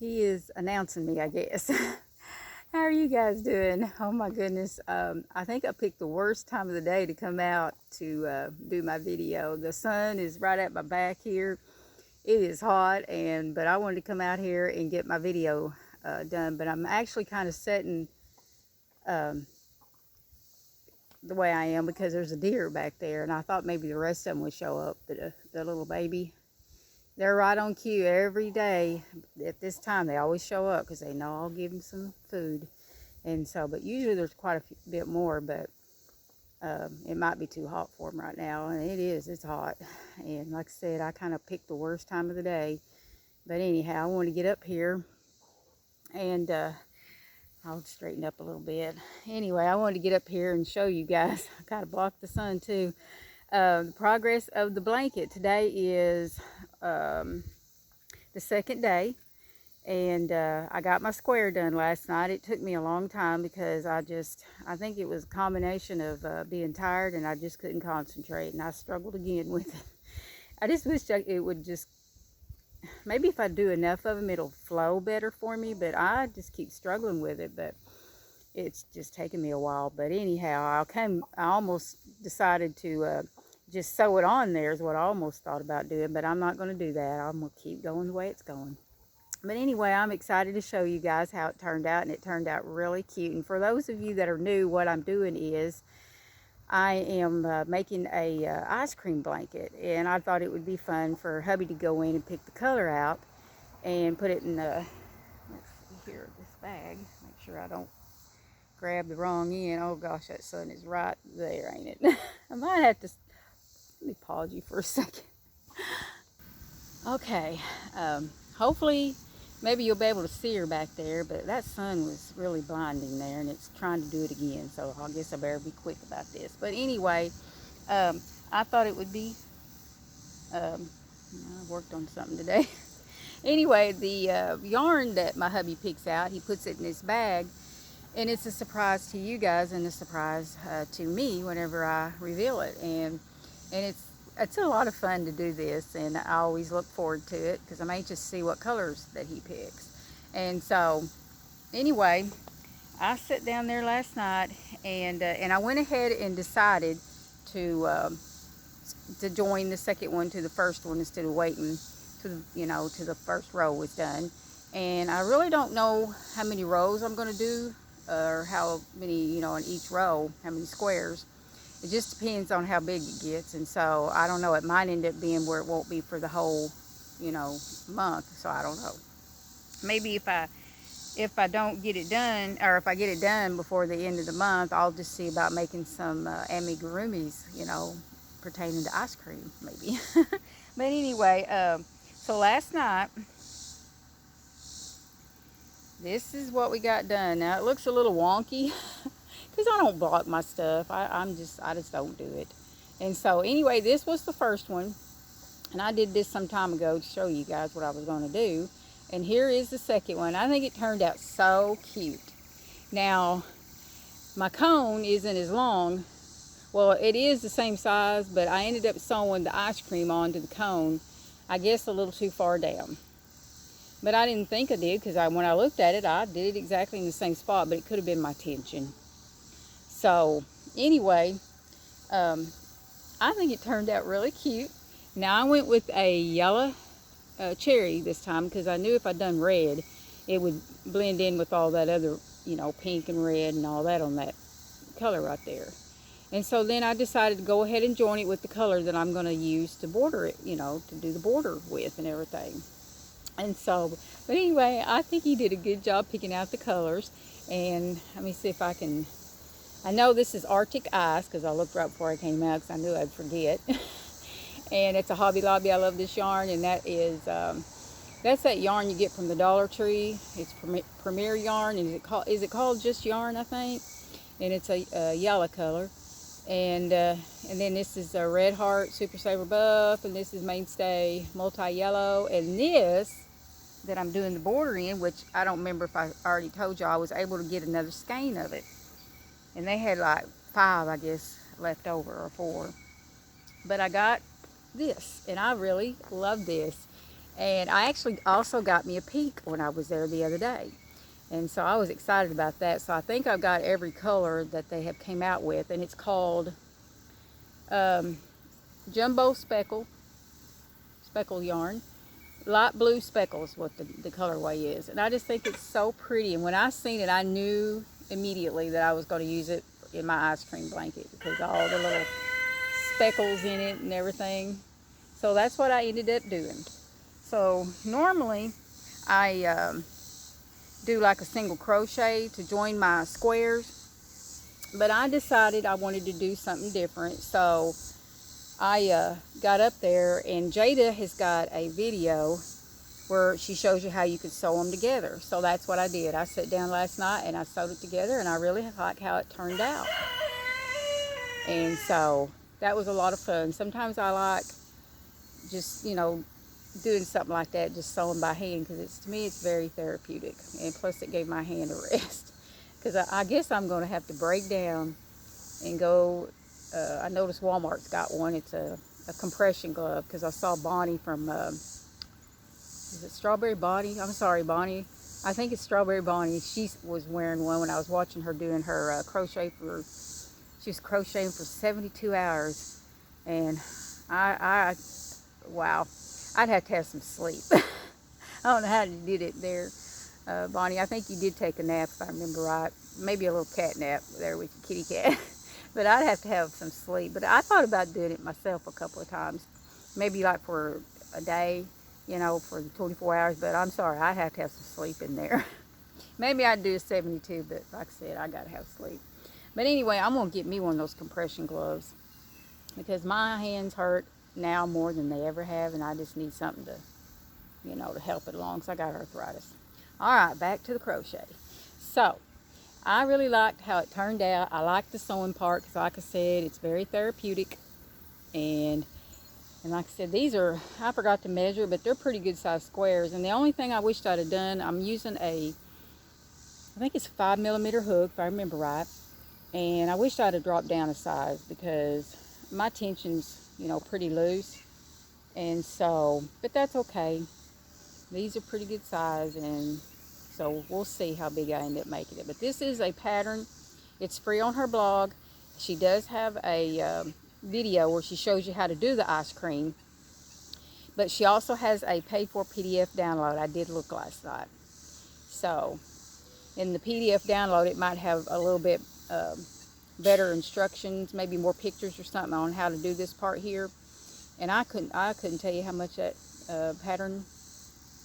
He is announcing me, I guess. How are you guys doing? Oh my goodness. I think I picked the worst time of the day to come out to do my video. The sun is right at my back here. It is hot, but I wanted to come out here and get my video done. But I'm actually kind of setting the way I am because there's a deer back there, and I thought maybe the rest of them would show up. The little baby. They're right on cue every day at this time. They always show up because they know I'll give them some food. And so, but usually there's quite a bit more, but it might be too hot for them right now. And it is, it's hot. And like I said, I kind of picked the worst time of the day. But anyhow, I want to get up here and I'll straighten up a little bit. Anyway, I wanted to get up here and show you guys. I gotta block the sun too. The progress of the blanket. Today is the second day, and I got my square done last night. It took me a long time because I think it was a combination of being tired, and I just couldn't concentrate, and I struggled again with it. I just wish it would just, maybe if I do enough of them it'll flow better for me, but I just keep struggling with it. But it's just taken me a while. But anyhow, I almost decided to just sew it on there is what I almost thought about doing, but I'm not going to do that. I'm going to keep going the way it's going. But anyway, I'm excited to show you guys how it turned out, and it turned out really cute. And for those of you that are new, what I'm doing is I am making a ice cream blanket, and I thought it would be fun for hubby to go in and pick the color out and put it in let's see here, this bag. Make sure I don't grab the wrong end. Oh gosh, that sun is right there, ain't it? I might have to, let me pause you for a second. Okay, hopefully maybe you'll be able to see her back there, but that sun was really blinding there, and it's trying to do it again, so I guess I better be quick about this. But anyway, I thought it would be, I worked on something today. Anyway, the yarn that my hubby picks out, he puts it in his bag, and it's a surprise to you guys and a surprise to me whenever I reveal it. And it's a lot of fun to do this, and I always look forward to it because I'm anxious to see what colors that he picks. And so anyway, I sat down there last night, and I went ahead and decided to join the second one to the first one instead of waiting to the first row was done. And I really don't know how many rows I'm going to do, or how many, on each row, how many squares. It just depends on how big it gets. And so I don't know, it might end up being where it won't be for the whole month, so I don't know. Maybe if I don't get it done, or if I get it done before the end of the month, I'll just see about making some amigurumis, pertaining to ice cream, maybe. But anyway, so last night, this is what we got done. Now it looks a little wonky because I don't block my stuff. I just don't do it. And so anyway, this was the first one, and I did this some time ago to show you guys what I was going to do. And here is the second one. I think it turned out so cute. Now my cone isn't as long. Well, it is the same size, but I ended up sewing the ice cream onto the cone, I guess a little too far down. But I didn't think I did, because when I looked at it, I did it exactly in the same spot, but it could have been my tension. So anyway, I think it turned out really cute. Now I went with a yellow cherry this time, because I knew if I'd done red, it would blend in with all that other, pink and red and all that on that color right there. And so then I decided to go ahead and join it with the color that I'm going to use to border it, to do the border with and everything. And so, but anyway, I think he did a good job picking out the colors. And let me see if I can, I know this is Arctic Ice because I looked right before I came out because I knew I'd forget. And it's a Hobby Lobby. I love this yarn, and that is, that's that yarn you get from the Dollar Tree. It's Premier yarn, and is it called just yarn, I think? And it's a yellow color. And then this is a Red Heart Super Saver Buff, and this is Mainstay Multi-Yellow, and this that I'm doing the border in, which I don't remember if I already told you, I was able to get another skein of it, and they had like 5, I guess, left over, or 4, but I got this, and I really love this. And I actually also got me a peak when I was there the other day. And so I was excited about that. So I think I've got every color that they have came out with. And it's called um, Jumbo Speckle yarn. Light blue speckle is what the colorway is. And I just think it's so pretty. And when I seen it, I knew immediately that I was going to use it in my ice cream blanket because all the little speckles in it and everything. So that's what I ended up doing. So normally I do like a single crochet to join my squares, but I decided I wanted to do something different. So I got up there, and Jayda has got a video where she shows you how you could sew them together. So that's what I did. I sat down last night and I sewed it together, and I really like how it turned out. And so that was a lot of fun. Sometimes I like just, you know, doing something like that, just sewing by hand, because to me it's very therapeutic, and plus it gave my hand a rest, because I guess I'm going to have to break down and go. I noticed Walmart's got one. It's a compression glove, because I saw Bonnie from is it Strawberry Bonnie? I'm sorry, Bonnie. I think it's Strawberry Bonnie. She was wearing one when I was watching her doing her crochet for. She was crocheting for 72 hours, and wow, I'd have to have some sleep. I don't know how you did it there, Bonnie. I think you did take a nap, if I remember right. Maybe a little cat nap there with your kitty cat. But I'd have to have some sleep. But I thought about doing it myself a couple of times. Maybe like for a day, you know, for 24 hours. But I'm sorry, I'd have to have some sleep in there. Maybe I'd do a 72, but like I said, I got to have sleep. But anyway, I'm going to get me one of those compression gloves, because my hands hurt now more than they ever have, and I just need something to, you know, to help it along, because I got arthritis. All right, back to the crochet. So I really liked how it turned out. I liked the sewing part, because like I said, it's very therapeutic. And like I said, these are, I forgot to measure, but they're pretty good size squares. And the only thing I wished I'd have done, I'm using I think it's a 5mm hook, if I remember right. And I wish I'd have dropped down a size, because my tension's, you know, pretty loose. And so, but that's okay. These are pretty good size, and so we'll see how big I end up making it. But this is a pattern. It's free on her blog. She does have a video where she shows you how to do the ice cream. But she also has a paid-for PDF download. I did look last night. So in the PDF download, it might have a little bit better instructions, maybe more pictures or something on how to do this part here. And I couldn't tell you how much that pattern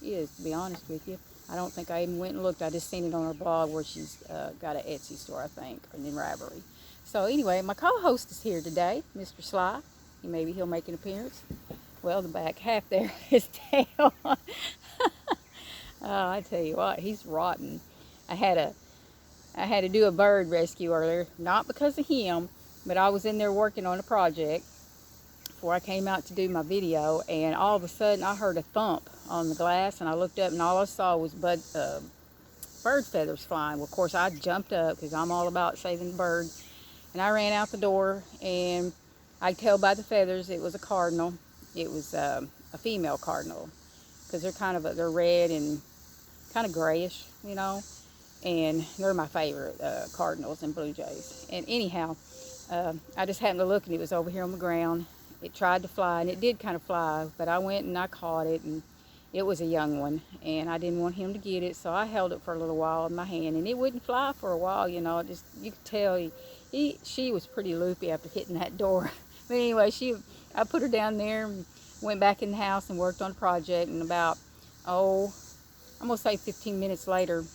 is, to be honest with you. I don't think I even went and looked. I just seen it on her blog, where she's got an Etsy store, I think, or in Ravelry. So anyway, my co-host is here today, Mr. Sly. Maybe he'll make an appearance. Well, the back half there is tail. Oh, I tell you what, he's rotten. I had to do a bird rescue earlier, not because of him, but I was in there working on a project before I came out to do my video, and all of a sudden I heard a thump on the glass, and I looked up, and all I saw was bird feathers flying. Well, of course, I jumped up, because I'm all about saving the birds, and I ran out the door, and I could tell by the feathers it was a cardinal. It was a female cardinal, because they're red and kind of grayish, you know. And they're my favorite, cardinals and blue jays. And anyhow, I just happened to look, and it was over here on the ground. It tried to fly, and it did kind of fly, but I went and I caught it, and it was a young one, and I didn't want him to get it, so I held it for a little while in my hand, and it wouldn't fly for a while, you know. Just, you could tell she was pretty loopy after hitting that door. But anyway, I put her down there and went back in the house and worked on the project, and about, I'm going to say 15 minutes later,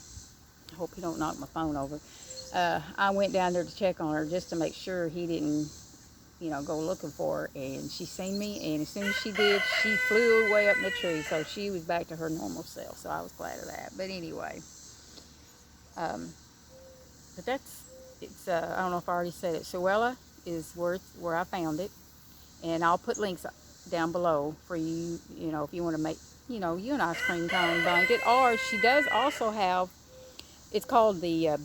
I hope you don't knock my phone over, I went down there to check on her, just to make sure he didn't, you know, go looking for her. And she seen me, and as soon as she did, she flew way up in the tree, so she was back to her normal self, so I was glad of that. But anyway, but it's I don't know if I already said it. Sewrella is where I found it, and I'll put links down below for you, you know, if you want to make, you know, you an ice cream cone blanket. Or she does also have, it's called the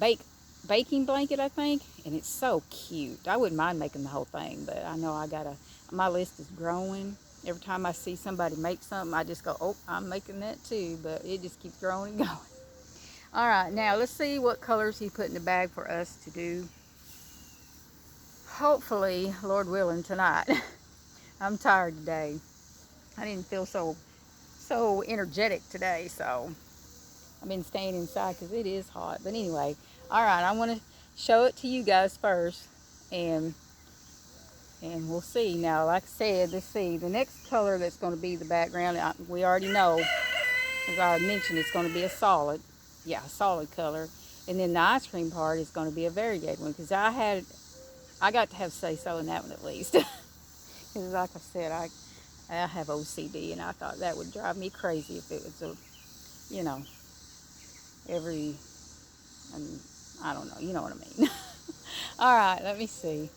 baking blanket, I think, and it's so cute. I wouldn't mind making the whole thing, but I know my list is growing, Every time I see somebody make something, I just go, oh, I'm making that too. But it just keeps growing and going. All right, now let's see what colors he put in the bag for us to do. Hopefully, Lord willing, tonight. I'm tired today. I didn't feel so energetic today, so I've been staying inside because it is hot. But anyway, all right, I want to show it to you guys first, and we'll see. Now, like I said, let's see. The next color that's going to be the background, we already know, as I mentioned, it's going to be a solid. Yeah, a solid color. And then the ice cream part is going to be a variegated one, because I got to have say-so in that one at least. Because like I said, I have OCD, and I thought that would drive me crazy if it was every, I don't know, you know what I mean. All right, let me see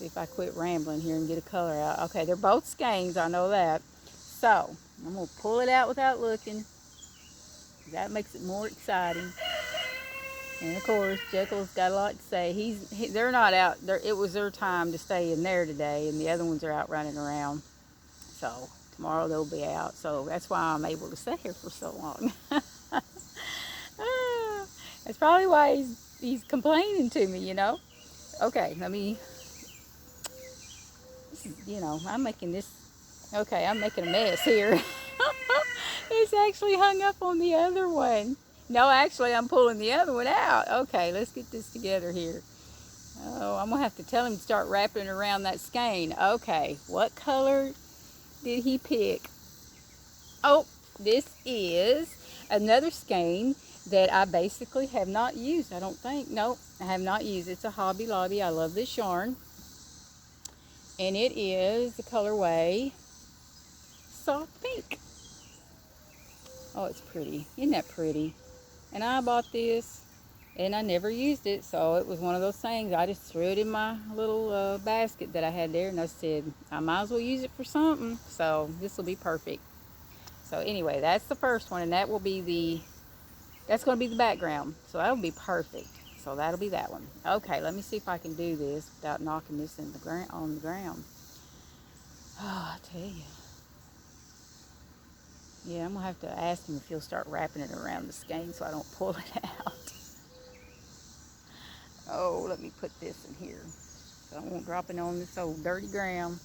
if I quit rambling here and get a color out. Okay, they're both skeins, I know that. So, I'm going to pull it out without looking. That makes it more exciting. And of course, Jekyll's got a lot to say. They're not out. It was their time to stay in there today, and the other ones are out running around. So tomorrow they'll be out. So that's why I'm able to stay here for so long. That's probably why he's complaining to me, you know. Okay, I'm making this. Okay, I'm making a mess here. It's actually hung up on the other one. No, actually, I'm pulling the other one out. Okay, let's get this together here. Oh, I'm going to have to tell him to start wrapping it around that skein. Okay, what color did he pick? Oh, this is another skein that I basically have not used, I don't think. Nope, I have not used. It's a Hobby Lobby. I love this yarn. And it is the colorway Soft Pink. Oh, it's pretty. Isn't that pretty? And I bought this, and I never used it, so it was one of those things. I just threw it in my little basket that I had there, and I said, I might as well use it for something, so this will be perfect. So anyway, that's the first one, and that's going to be the background, so that'll be perfect. So that'll be that one. Okay, let me see if I can do this without knocking this on the ground. Oh, I tell you. Yeah, I'm going to have to ask him if he'll start wrapping it around the skein so I don't pull it out. Oh, let me put this in here so I won't drop it on this old dirty ground.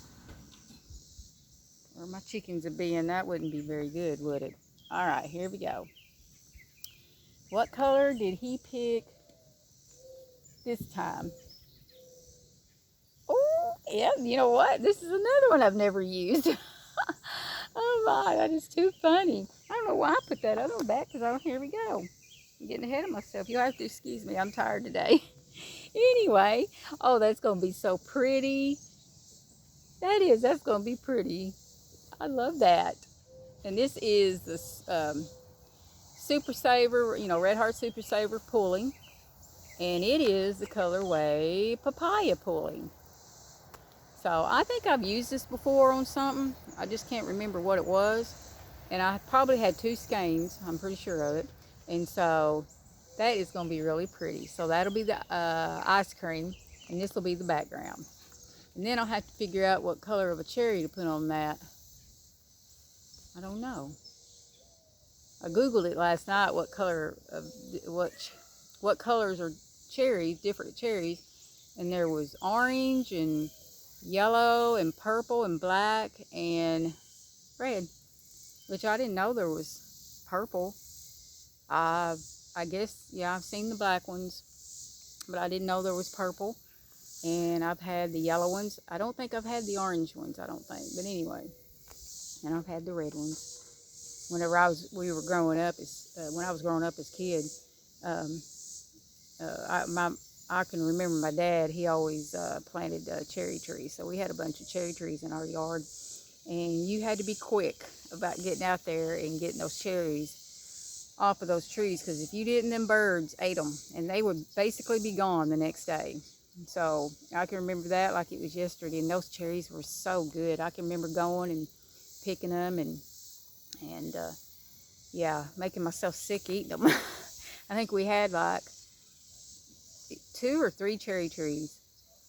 Where my chickens would be, and that wouldn't be very good, would it? All right, here we go. What color did he pick this time? Oh, yeah, you know what? This is another one I've never used. Oh my, that is too funny. I don't know why I put that other one back, because here we go. I'm getting ahead of myself. You'll have to excuse me. I'm tired today. Anyway, oh, that's going to be so pretty. That's going to be pretty. I love that. And this is the Super Saver, Red Heart Super Saver pulling. And it is the colorway Papaya pulling. So I think I've used this before on something. I just can't remember what it was. And I probably had 2 skeins. I'm pretty sure of it. And so that is going to be really pretty. So that'll be the ice cream. And this will be the background. And then I'll have to figure out what color of a cherry to put on that. I don't know. I Googled it last night, what colors are cherries, different cherries. And there was orange and yellow and purple and black and red, which I didn't know there was purple. I guess, yeah, I've seen the black ones, but I didn't know there was purple. And I've had the yellow ones. I don't think I've had the orange ones, I don't think. But anyway, and I've had the red ones. Whenever we were growing up, when I was growing up as kids, I can remember my dad, he always planted cherry trees. So we had a bunch of cherry trees in our yard. And you had to be quick about getting out there and getting those cherries off of those trees. Because if you didn't, them birds ate them. And they would basically be gone the next day. So I can remember that like it was yesterday. And those cherries were so good. I can remember going and picking them and yeah, making myself sick eating them. I think we had like 2 or 3 cherry trees.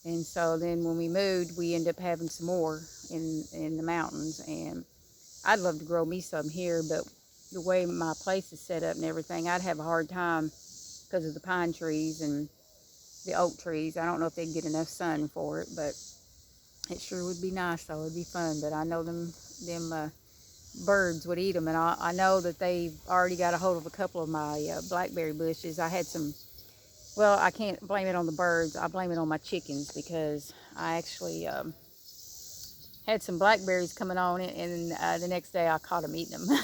And so then when we moved, we ended up having some more. in the mountains, and I'd love to grow me some here, but the way my place is set up and everything, I'd have a hard time because of the pine trees and the oak trees. I don't know if they'd get enough sun for it, but it sure would be nice though. It'd be fun. But I know them birds would eat them, and I know that they've already got a hold of a couple of my blackberry bushes. I had some. Well, I can't blame it on the birds. I blame it on my chickens, because I actually had some blackberries coming on it, and the next day I caught them eating them.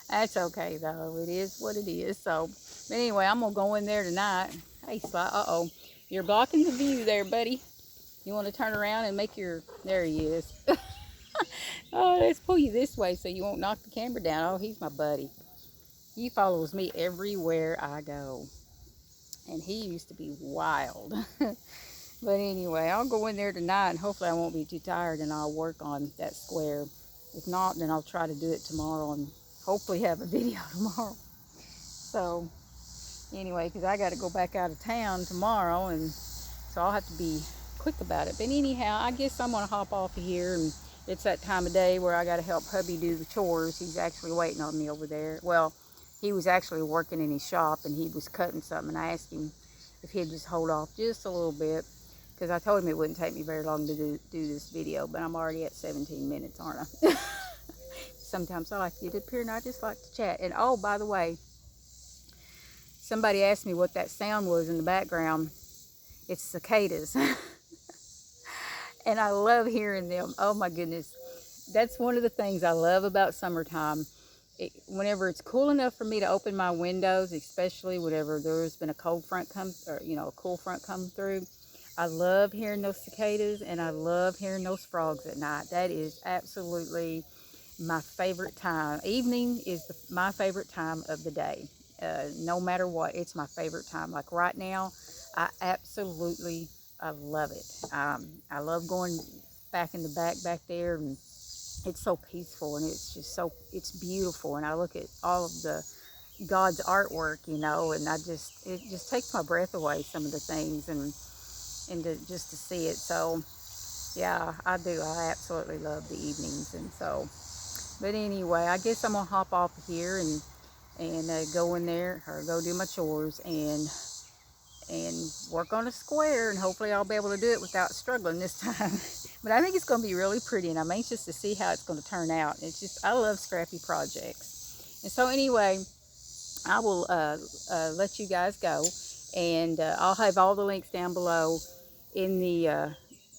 That's okay though. It is what it is. So, but anyway, I'm gonna go in there tonight. Hey, Sly. Uh-oh, you're blocking the view there, buddy. You want to turn around and make your? There he is. Oh, let's pull you this way so you won't knock the camera down. Oh, he's my buddy. He follows me everywhere I go, and he used to be wild. But anyway, I'll go in there tonight, and hopefully I won't be too tired, and I'll work on that square. If not, then I'll try to do it tomorrow and hopefully have a video tomorrow. So anyway, because I got to go back out of town tomorrow, and so I'll have to be quick about it. But anyhow, I guess I'm going to hop off of here, and it's that time of day where I got to help hubby do the chores. He's actually waiting on me over there. Well, he was actually working in his shop, and he was cutting something, and I asked him if he'd just hold off just a little bit, because I told him it wouldn't take me very long to do this video, but I'm already at 17 minutes, aren't I? Sometimes I like to get up here and I just like to chat. And oh, by the way, somebody asked me what that sound was in the background. It's cicadas. And I love hearing them. Oh my goodness. That's one of the things I love about summertime. Whenever it's cool enough for me to open my windows, especially whenever there's been a cold front come, or a cool front come through, I love hearing those cicadas, and I love hearing those frogs at night. That is absolutely my favorite time. Evening is my favorite time of the day. No matter what, it's my favorite time. Like right now, I love it. I love going back in the back there, and it's so peaceful, and it's just it's beautiful. And I look at all of the God's artwork, and it just takes my breath away, some of the things, and just to see it. So yeah, I do. I absolutely love the evenings. And so, but anyway, I guess I'm gonna hop off here and go in there, or go do my chores and work on a square, and hopefully I'll be able to do it without struggling this time. But I think it's going to be really pretty, and I'm anxious to see how it's going to turn out. It's just, I love scrappy projects. And so anyway, I will let you guys go, and I'll have all the links down below in the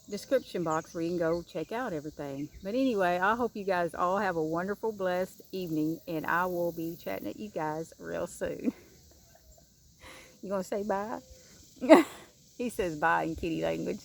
description box where you can go check out everything. But anyway, I hope you guys all have a wonderful, blessed evening, and I will be chatting at you guys real soon. You gonna say bye? He says bye in kitty language.